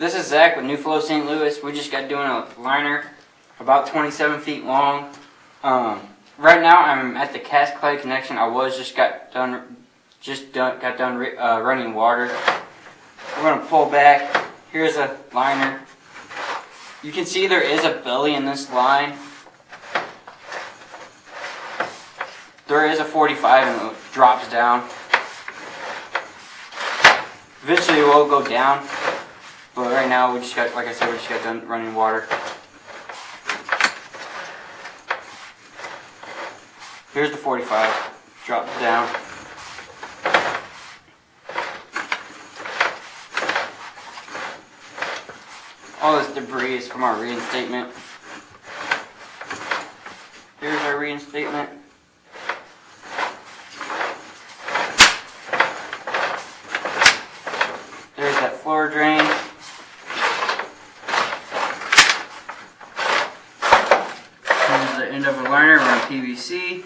This is Zach with New Flow St. Louis. We just got doing a liner about 27 feet long. Right now I'm at the cast clay connection. I got done running water. We're gonna pull back. Here's a liner. You can see there is a belly in this line. There is a 45 and it drops down. Eventually it will go down, but right now we just got, like I said, we just got done running water. Here's the 45, drops down. All this debris is from our reinstatement. Here's our reinstatement. There's that floor drain. Here's the end of a liner around PVC.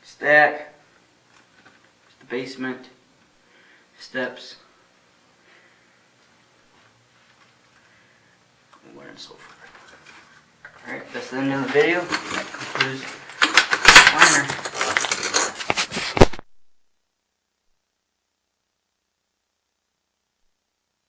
Stack. The basement. Steps. Wire and so forth. Alright, that's the end of the video. That concludes the liner.